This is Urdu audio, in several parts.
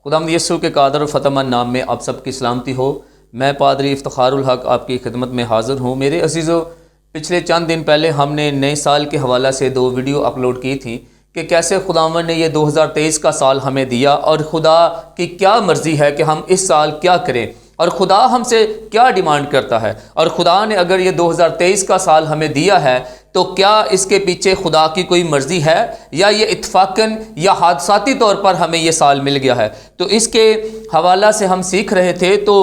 خداوند یسوع کے قادر و فتح نام میں آپ سب کی سلامتی ہو۔ میں پادری افتخار الحق آپ کی خدمت میں حاضر ہوں۔ میرے عزیزو، پچھلے چند دن پہلے ہم نے نئے سال کے حوالہ سے 2 ویڈیو اپلوڈ کی تھی کہ کیسے خداوند نے یہ 2023 کا سال ہمیں دیا اور خدا کی کیا مرضی ہے کہ ہم اس سال کیا کریں اور خدا ہم سے کیا ڈیمانڈ کرتا ہے، اور خدا نے اگر یہ 2023 کا سال ہمیں دیا ہے تو کیا اس کے پیچھے خدا کی کوئی مرضی ہے یا یہ اتفاقاً یا حادثاتی طور پر ہمیں یہ سال مل گیا ہے۔ تو اس کے حوالہ سے ہم سیکھ رہے تھے تو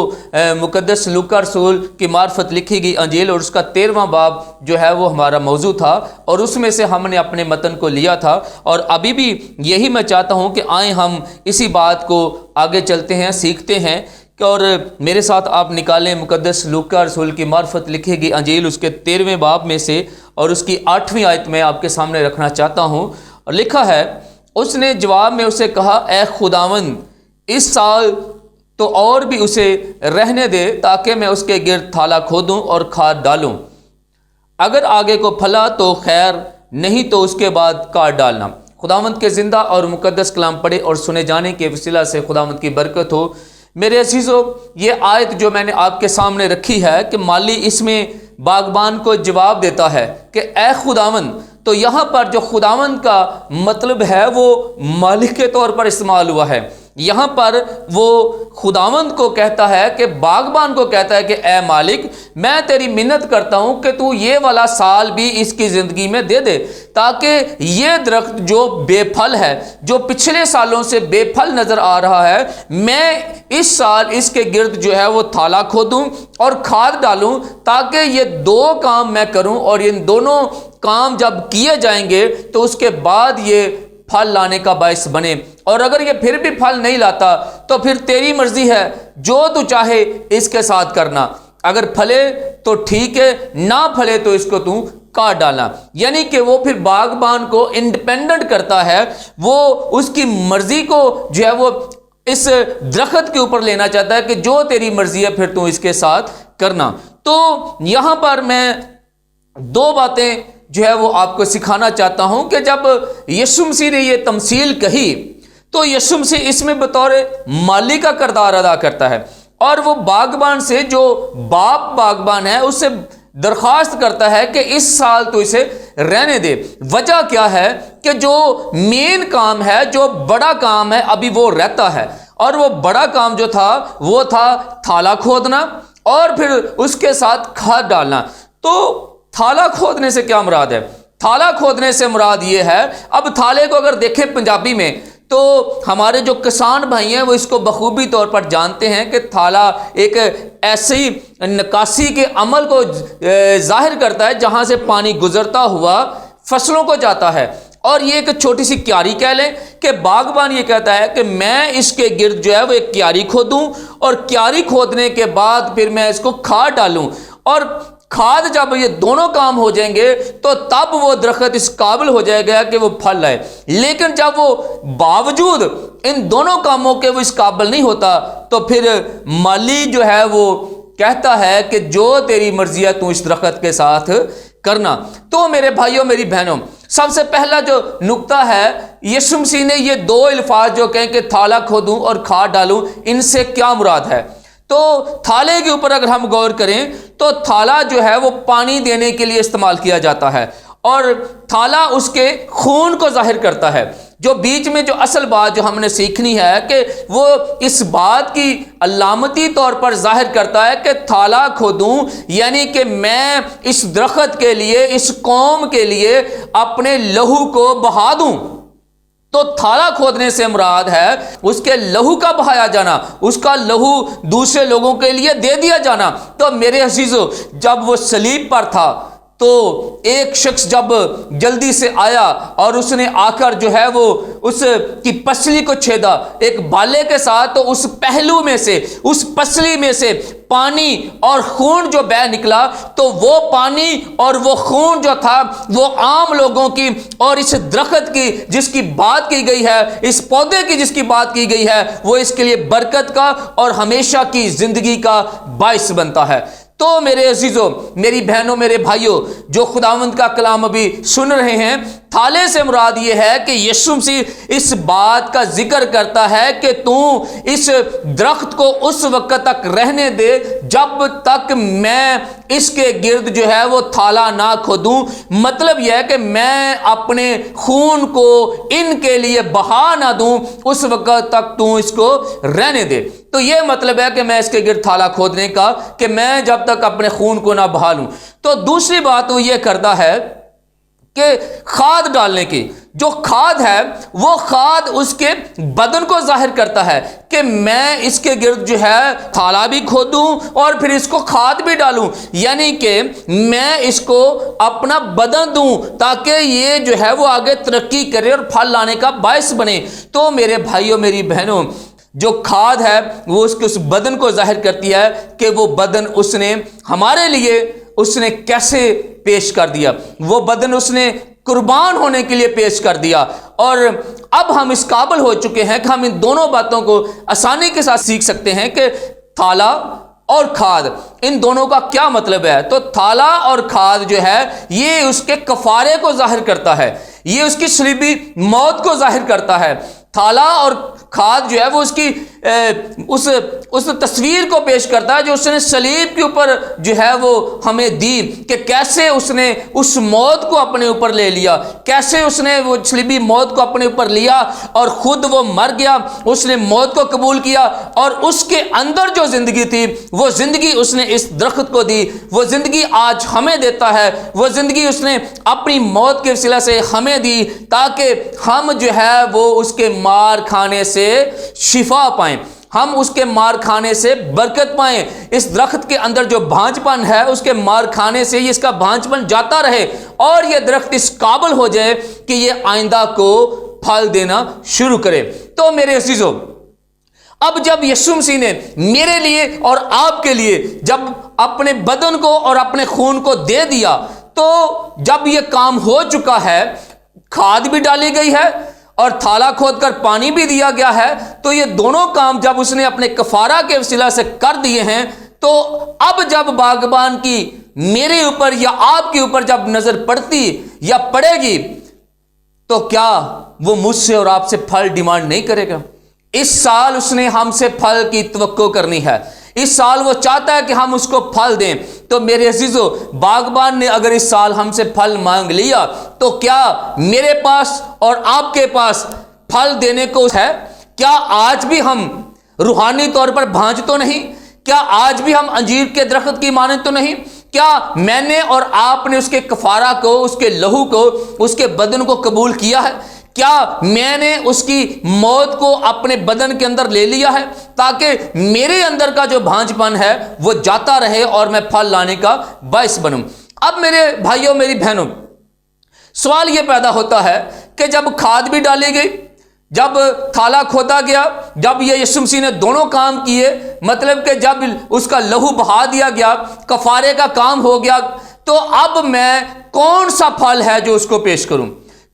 مقدس لوکا رسول کی معرفت لکھی گئی انجیل اور اس کا 13واں باب جو ہے وہ ہمارا موضوع تھا، اور اس میں سے ہم نے اپنے متن کو لیا تھا، اور ابھی بھی یہی میں چاہتا ہوں کہ آئیں ہم اسی بات کو آگے چلتے ہیں، سیکھتے ہیں۔ اور میرے ساتھ آپ نکالیں مقدس لوکا رسول کی معرفت لکھے گی انجیل اس کے 13ویں باب میں سے، اور اس کی 8ویں آیت میں آپ کے سامنے رکھنا چاہتا ہوں۔ اور لکھا ہے، اس نے جواب میں اسے کہا، اے خداوند، اس سال تو اور بھی اسے رہنے دے تاکہ میں اس کے گرد تھالا کھودوں اور کھاد ڈالوں، اگر آگے کو پھلا تو خیر، نہیں تو اس کے بعد کاٹ ڈالنا۔ خداوند کے زندہ اور مقدس کلام پڑھے اور سنے جانے کے وسیلہ سے خداوند کی برکت ہو۔ میرے عزیزو، یہ آیت جو میں نے آپ کے سامنے رکھی ہے کہ مالی اس میں باغبان کو جواب دیتا ہے کہ اے خداوند، تو یہاں پر جو خداوند کا مطلب ہے وہ مالک کے طور پر استعمال ہوا ہے۔ یہاں پر وہ خداوند کو کہتا ہے کہ باغبان کو کہتا ہے کہ اے مالک، میں تیری منت کرتا ہوں کہ تو یہ والا سال بھی اس کی زندگی میں دے دے، تاکہ یہ درخت جو بے پھل ہے، جو پچھلے سالوں سے بے پھل نظر آ رہا ہے، میں اس سال اس کے گرد جو ہے وہ تھالا کھودوں اور کھاد ڈالوں، تاکہ یہ 2 کام میں کروں، اور ان دونوں کام جب کیے جائیں گے تو اس کے بعد یہ پھل لانے کا باعث بنے، اور اگر یہ پھر بھی پھل نہیں لاتا تو پھر تیری مرضی ہے، جو تو چاہے اس کے ساتھ کرنا، اگر پھلے تو ٹھیک ہے، نہ پھلے تو اس کو تو کاٹ ڈالنا۔ یعنی کہ وہ پھر باغبان کو انڈیپینڈنٹ کرتا ہے، وہ اس کی مرضی کو جو ہے وہ اس درخت کے اوپر لینا چاہتا ہے کہ جو تیری مرضی ہے پھر تو اس کے ساتھ کرنا۔ تو یہاں پر میں 2 باتیں جو ہے وہ آپ کو سکھانا چاہتا ہوں کہ جب یسوع مسیح نے یہ تمثیل کہی تو یسوع مسیح اس میں بطور مالی کا کردار ادا کرتا ہے، اور وہ باغبان سے، جو باپ باغبان ہے، اس سے درخواست کرتا ہے کہ اس سال تو اسے رہنے دے۔ وجہ کیا ہے کہ جو مین کام ہے، جو بڑا کام ہے، ابھی وہ رہتا ہے، اور وہ بڑا کام جو تھا وہ تھا تھالا کھودنا اور پھر اس کے ساتھ کھاد ڈالنا۔ تو تھالا کھودنے سے کیا مراد ہے؟ تھالا کھودنے سے مراد یہ ہے، اب تھالے کو اگر دیکھیں پنجابی میں تو ہمارے جو کسان بھائی ہیں وہ اس کو بخوبی طور پر جانتے ہیں کہ تھالا ایک ایسی نکاسی کے عمل کو ظاہر کرتا ہے جہاں سے پانی گزرتا ہوا فصلوں کو جاتا ہے، اور یہ ایک چھوٹی سی کیاری کہہ لیں کہ باغبان یہ کہتا ہے کہ میں اس کے گرد جو ہے وہ ایک کیاری کھودوں، اور کیاری کھودنے کے بعد پھر میں اس کو کھاد ڈالوں، اور کھاد جب یہ دونوں کام ہو جائیں گے تو تب وہ درخت اس قابل ہو جائے گا کہ وہ پھل لائے۔ لیکن جب وہ باوجود ان دونوں کاموں کے وہ اس قابل نہیں ہوتا تو پھر مالی جو ہے وہ کہتا ہے کہ جو تیری مرضی ہے تو اس درخت کے ساتھ کرنا۔ تو میرے بھائیوں، میری بہنوں، سب سے پہلا جو نقطہ ہے، یسوع مسیح نے یہ 2 الفاظ جو کہیں کہ تھالا کھودوں اور کھاد ڈالوں، ان سے کیا مراد ہے؟ تو تھالے کے اوپر اگر ہم غور کریں تو تھالا جو ہے وہ پانی دینے کے لیے استعمال کیا جاتا ہے، اور تھالا اس کے خون کو ظاہر کرتا ہے۔ جو بیچ میں جو اصل بات جو ہم نے سیکھنی ہے کہ وہ اس بات کی علامتی طور پر ظاہر کرتا ہے کہ تھالا کھودوں، یعنی کہ میں اس درخت کے لیے، اس قوم کے لیے اپنے لہو کو بہا دوں۔ تو تھالا کھودنے سے مراد ہے اس کے لہو کا بہایا جانا، اس کا لہو دوسرے لوگوں کے لیے دے دیا جانا۔ تو میرے عزیزو، جب وہ صلیب پر تھا تو ایک شخص جب جلدی سے آیا اور اس نے آ کر جو ہے وہ اس کی پسلی کو چھیدا ایک بالے کے ساتھ، تو اس پہلو میں سے، اس پسلی میں سے پانی اور خون جو بہہ نکلا، تو وہ پانی اور وہ خون جو تھا وہ عام لوگوں کی اور اس درخت کی جس کی بات کی گئی ہے، اس پودے کی جس کی بات کی گئی ہے، وہ اس کے لیے برکت کا اور ہمیشہ کی زندگی کا باعث بنتا ہے۔ تو میرے عزیزوں، میری بہنوں، میرے بھائیوں، جو خداوند کا کلام ابھی سن رہے ہیں، تھالے سے مراد یہ ہے کہ یسوع مسیح اس بات کا ذکر کرتا ہے کہ تو اس درخت کو اس وقت تک رہنے دے جب تک میں اس کے گرد جو ہے وہ تھالا نہ کھودوں. مطلب یہ ہے کہ میں اپنے خون کو ان کے لیے بہا نہ دوں اس وقت تک تو اس کو رہنے دے. تو یہ مطلب ہے کہ میں اس کے گرد تھالا کھودنے کا کہ میں جب تک اپنے خون کو نہ بہا لوں. تو دوسری بات وہ یہ کرتا ہے کہ کھاد ڈالنے کی، جو کھاد ہے وہ کھاد اس کے بدن کو ظاہر کرتا ہے کہ میں اس کے گرد جو ہے تھالا بھی کھودوں اور پھر اس کو کھاد بھی ڈالوں، یعنی کہ میں اس کو اپنا بدن دوں تاکہ یہ جو ہے وہ آگے ترقی کرے اور پھل لانے کا باعث بنے. تو میرے بھائیوں میری بہنوں، جو کھاد ہے وہ اس بدن کو ظاہر کرتی ہے کہ وہ بدن اس نے ہمارے لیے اس نے کیسے پیش کر دیا، وہ بدن اس نے قربان ہونے کے لیے پیش کر دیا. اور اب ہم اس قابل ہو چکے ہیں کہ ہم ان دونوں باتوں کو آسانی کے ساتھ سیکھ سکتے ہیں کہ تھالا اور کھاد، ان دونوں کا کیا مطلب ہے. تو تھالا اور کھاد جو ہے یہ اس کے کفارے کو ظاہر کرتا ہے، یہ اس کی صلیبی موت کو ظاہر کرتا ہے. تھالا اور کھاد جو ہے وہ اس کی اس تصویر کو پیش کرتا ہے جو اس نے صلیب کے اوپر جو ہے وہ ہمیں دی، کہ کیسے اس نے اس موت کو اپنے اوپر لے لیا، کیسے اس نے وہ صلیبی موت کو اپنے اوپر لیا اور خود وہ مر گیا، اس نے موت کو قبول کیا اور اس کے اندر جو زندگی تھی وہ زندگی اس نے اس درخت کو دی، وہ زندگی آج ہمیں دیتا ہے، وہ زندگی اس نے اپنی موت کے وسیلہ سے ہمیں دی تاکہ ہم جو ہے وہ اس کے مار کھانے سے شفا پائیں، ہم اس کے مار کھانے سے برکت پائیں. اس درخت کے اندر جو بھانج پن ہے اس کے مار کھانے سے اس کا بھانج پن جاتا رہے اور یہ درخت اس قابل ہو جائے کہ یہ آئندہ کو پھل دینا شروع کرے. تو میرے عزیزو، اب جب یسوع مسیح نے میرے لیے اور آپ کے لیے جب اپنے بدن کو اور اپنے خون کو دے دیا، تو جب یہ کام ہو چکا ہے، کھاد بھی ڈالی گئی ہے اور تھالا کھود کر پانی بھی دیا گیا ہے، تو یہ دونوں کام جب اس نے اپنے کفارہ کے وسیلہ سے کر دیے ہیں، تو اب جب باغبان کی میرے اوپر یا آپ کے اوپر جب نظر پڑتی یا پڑے گی، تو کیا وہ مجھ سے اور آپ سے پھل ڈیمانڈ نہیں کرے گا؟ اس سال اس نے ہم سے پھل کی توقع کرنی ہے، اس سال وہ چاہتا ہے کہ ہم اس کو پھل دیں. تو میرے عزیزو، باغبان نے اگر اس سال ہم سے پھل مانگ لیا تو کیا میرے پاس اور آپ کے پاس پھل دینے کو ہے؟ کیا آج بھی ہم روحانی طور پر بھانج تو نہیں؟ کیا آج بھی ہم انجیر کے درخت کی مانند تو نہیں؟ کیا میں نے اور آپ نے اس کے کفارہ کو، اس کے لہو کو، اس کے بدن کو قبول کیا ہے؟ کیا میں نے اس کی موت کو اپنے بدن کے اندر لے لیا ہے تاکہ میرے اندر کا جو بھانج پن ہے وہ جاتا رہے اور میں پھل لانے کا باعث بنوں؟ اب میرے بھائیوں میری بہنوں، سوال یہ پیدا ہوتا ہے کہ جب کھاد بھی ڈالی گئی، جب تھالا کھودا گیا، جب یہ یسوع مسیح نے دونوں کام کیے، مطلب کہ جب اس کا لہو بہا دیا گیا، کفارے کا کام ہو گیا، تو اب میں کون سا پھل ہے جو اس کو پیش کروں؟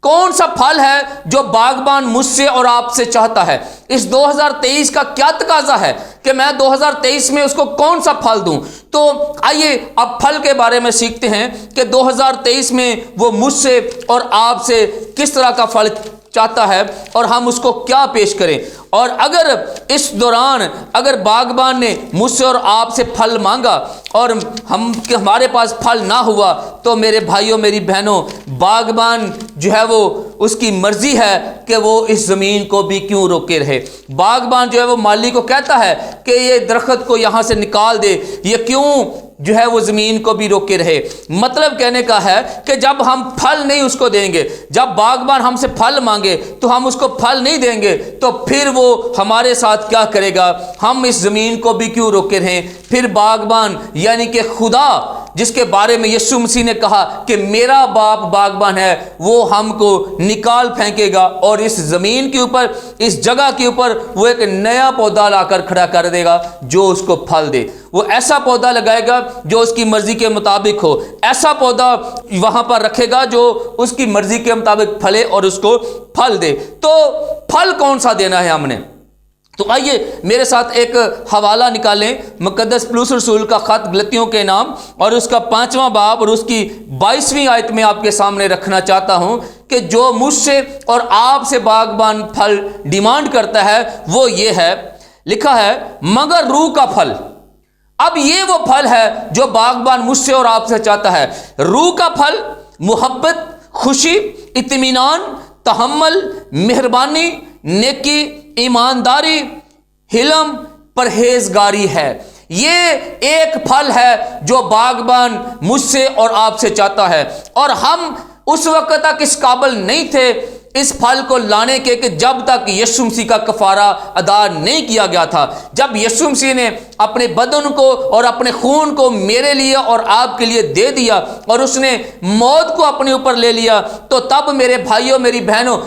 کون سا پھل ہے جو باغبان مجھ سے اور آپ سے چاہتا ہے؟ اس 2023 کا کیا تقاضا ہے کہ میں 2023 میں اس کو کون سا پھل دوں؟ تو آئیے اب پھل کے بارے میں سیکھتے ہیں کہ 2023 میں وہ مجھ سے اور آپ سے کس طرح کا پھل چاہتا ہے اور ہم اس کو کیا پیش کریں. اور اگر اس دوران اگر باغبان نے مجھ سے اور آپ سے پھل مانگا اور ہمارے پاس پھل نہ ہوا، تو میرے بھائیوں میری بہنوں، باغبان جو ہے وہ اس کی مرضی ہے کہ وہ اس زمین کو بھی کیوں روکے رہے. باغبان جو ہے وہ مالی کو کہتا ہے کہ یہ درخت کو یہاں سے نکال دے، یہ کیوں جو ہے وہ زمین کو بھی روکے رہے. مطلب کہنے کا ہے کہ جب ہم پھل نہیں اس کو دیں گے، جب باغبان ہم سے پھل مانگے تو ہم اس کو پھل نہیں دیں گے، تو پھر وہ ہمارے ساتھ کیا کرے گا؟ ہم اس زمین کو بھی کیوں روکے رہیں؟ پھر باغبان یعنی کہ خدا، جس کے بارے میں یسوع مسیح نے کہا کہ میرا باپ باغبان ہے، وہ ہم کو نکال پھینکے گا اور اس زمین کے اوپر، اس جگہ کے اوپر وہ ایک نیا پودا لا کر کھڑا کر دے گا جو اس کو پھل دے. وہ ایسا پودا لگائے گا جو اس کی مرضی کے مطابق ہو، ایسا پودا وہاں پر رکھے گا جو اس کی مرضی کے مطابق پھلے اور اس کو پھل دے. تو پھل کون سا دینا ہے ہم نے؟ تو آئیے میرے ساتھ ایک حوالہ نکالیں، مقدس پولس رسول کا خط غلطیوں کے نام اور اس کا 5واں باب اور اس کی 22ویں آیت میں آپ کے سامنے رکھنا چاہتا ہوں کہ جو مجھ سے اور آپ سے باغبان پھل ڈیمانڈ کرتا ہے وہ یہ ہے، لکھا ہے مگر روح کا پھل۔ اب یہ وہ پھل ہے جو باغبان مجھ سے اور آپ سے چاہتا ہے۔ روح کا پھل محبت، خوشی، اطمینان، تحمل، مہربانی، نیکی، ایمانداری، حلم، پرہیزگاری ہے۔ یہ ایک پھل ہے جو باغبان مجھ سے اور آپ سے چاہتا ہے، اور ہم اس وقت تک اس قابل نہیں تھے اس پھل کو لانے کے کہ جب تک یسوع مسیح کا کفارہ ادا نہیں کیا گیا تھا۔ جب یسوع مسیح نے اپنے بدن کو اور اپنے خون کو میرے لیے اور آپ کے لیے دے دیا اور اس نے موت کو اپنے اوپر لے لیا، تو تب میرے بھائیوں، میری بہنوں،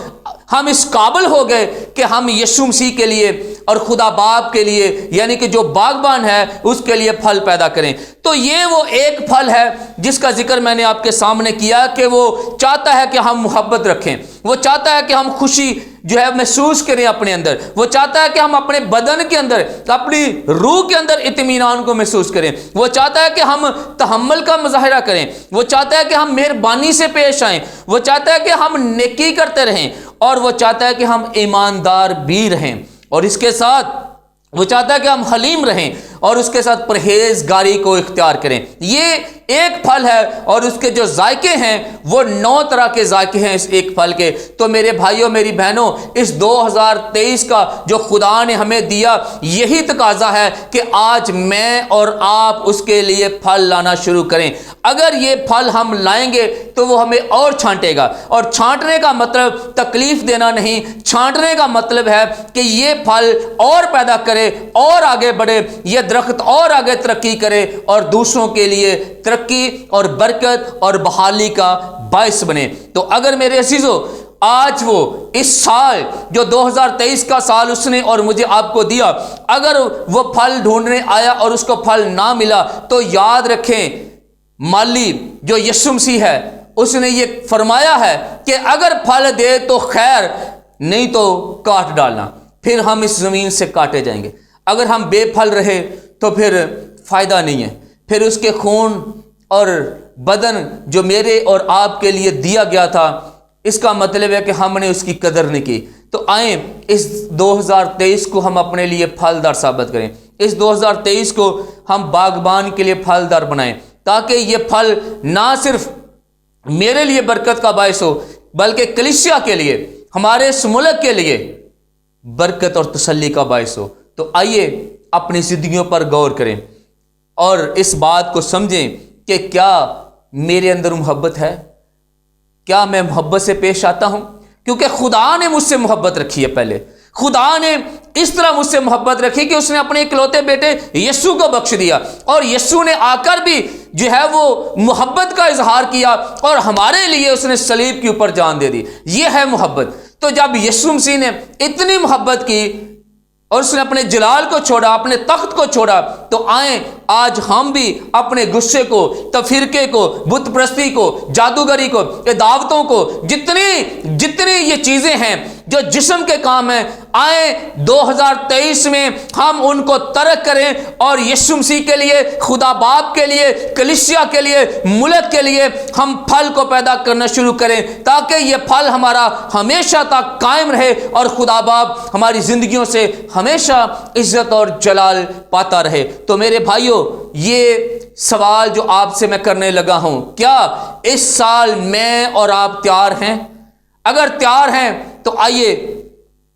ہم اس قابل ہو گئے کہ ہم یسوع مسیح کے لیے اور خدا باپ کے لیے، یعنی کہ جو باغبان ہے، اس کے لیے پھل پیدا کریں۔ تو یہ وہ ایک پھل ہے جس کا ذکر میں نے آپ کے سامنے کیا کہ وہ چاہتا ہے کہ ہم محبت رکھیں، وہ چاہتا ہے کہ ہم خوشی جو ہے محسوس کریں اپنے اندر، وہ چاہتا ہے کہ ہم اپنے بدن کے اندر، اپنی روح کے اندر اطمینان کو محسوس کریں، وہ چاہتا ہے کہ ہم تحمل کا مظاہرہ کریں، وہ چاہتا ہے کہ ہم مہربانی سے پیش آئیں، وہ چاہتا ہے کہ ہم نیکی کرتے رہیں، اور وہ چاہتا ہے کہ ہم ایماندار بھی رہیں، اور اس کے ساتھ وہ چاہتا ہے کہ ہم حلیم رہیں اور اس کے ساتھ پرہیزگاری کو اختیار کریں۔ یہ ایک پھل ہے اور اس کے جو ذائقے ہیں وہ 9 طرح کے ذائقے ہیں اس ایک پھل کے۔ تو میرے بھائیوں، میری بہنوں، اس 2023 کا جو خدا نے ہمیں دیا، یہی تقاضا ہے کہ آج میں اور آپ اس کے لیے پھل لانا شروع کریں۔ اگر یہ پھل ہم لائیں گے تو وہ ہمیں اور چھانٹے گا، اور چھانٹنے کا مطلب تکلیف دینا نہیں، چھانٹنے کا مطلب ہے کہ یہ پھل اور پیدا کرے اور آگے بڑھے، یہ درخت اور آگے ترقی کرے اور دوسروں کے لیے ترقی اور برکت اور بحالی کا باعث بنے۔ تو اگر میرے عزیزو آج وہ اس سال جو 2023 کا سال اس نے اور مجھے آپ کو دیا، اگر وہ پھل ڈھونڈنے آیا اور اس کو پھل نہ ملا، تو یاد رکھیں مالی جو یسوع مسیح ہے، اس نے یہ فرمایا ہے کہ اگر پھل دے تو خیر، نہیں تو کاٹ ڈالنا، پھر ہم اس زمین سے کاٹے جائیں گے۔ اگر ہم بے پھل رہے تو پھر فائدہ نہیں ہے، پھر اس کے خون اور بدن جو میرے اور آپ کے لیے دیا گیا تھا، اس کا مطلب ہے کہ ہم نے اس کی قدر نہیں کی۔ تو آئیں اس 2023 کو ہم اپنے لیے پھلدار ثابت کریں، اس 2023 کو ہم باغبان کے لیے پھلدار بنائیں، تاکہ یہ پھل نہ صرف میرے لیے برکت کا باعث ہو بلکہ کلیسیا کے لیے، ہمارے اس ملک کے لیے برکت اور تسلی کا باعث ہو۔ تو آئیے اپنی زندگیوں پر غور کریں اور اس بات کو سمجھیں کہ کیا میرے اندر محبت ہے، کیا میں محبت سے پیش آتا ہوں، کیونکہ خدا نے مجھ سے محبت رکھی ہے۔ پہلے خدا نے اس طرح مجھ سے محبت رکھی کہ اس نے اپنے اکلوتے بیٹے یسوع کو بخش دیا، اور یسوع نے آ کر بھی جو ہے وہ محبت کا اظہار کیا اور ہمارے لیے اس نے صلیب کے اوپر جان دے دی۔ یہ ہے محبت۔ تو جب یسوع مسیح نے اتنی محبت کی اور اس نے اپنے جلال کو چھوڑا، اپنے تخت کو چھوڑا، تو آئیں آج ہم بھی اپنے غصے کو، تفرقے کو، بت پرستی کو، جادوگری کو، دعوتوں کو، جتنی یہ چیزیں ہیں جو جسم کے کام ہیں، آئیں 2023 میں ہم ان کو ترک کریں اور یسوع مسیح کے لیے، خدا باپ کے لیے، کلیسیا کے لیے، ملک کے لیے ہم پھل کو پیدا کرنا شروع کریں، تاکہ یہ پھل ہمارا ہمیشہ تک قائم رہے اور خدا باپ ہماری زندگیوں سے ہمیشہ عزت اور جلال پاتا رہے۔ تو میرے بھائیوں، یہ سوال جو آپ سے میں کرنے لگا ہوں، کیا اس سال میں اور آپ تیار ہیں؟ اگر تیار ہیں تو آئیے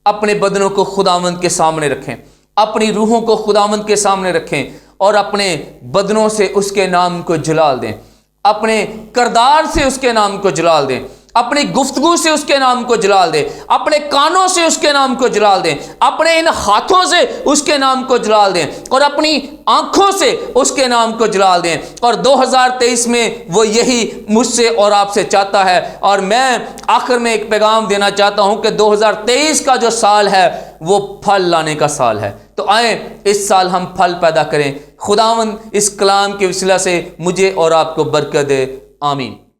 اپنے بدنوں کو خداوند کے سامنے رکھیں، اپنی روحوں کو خداوند کے سامنے رکھیں اور اپنے بدنوں سے اس کے نام کو جلال دیں، اپنے کردار سے اس کے نام کو جلال دیں، اپنی گفتگو سے اس کے نام کو جلال دیں، اپنے کانوں سے اس کے نام کو جلال دیں، اپنے ان ہاتھوں سے اس کے نام کو جلال دیں، اور اپنی آنکھوں سے اس کے نام کو جلال دیں۔ اور 2023 میں وہ یہی مجھ سے اور آپ سے چاہتا ہے۔ اور میں آخر میں ایک پیغام دینا چاہتا ہوں کہ 2023 کا جو سال ہے وہ پھل لانے کا سال ہے۔ تو آئیں اس سال ہم پھل پیدا کریں۔ خداوند اس کلام کے وسیلہ سے مجھے اور آپ کو برکت دے، آمین۔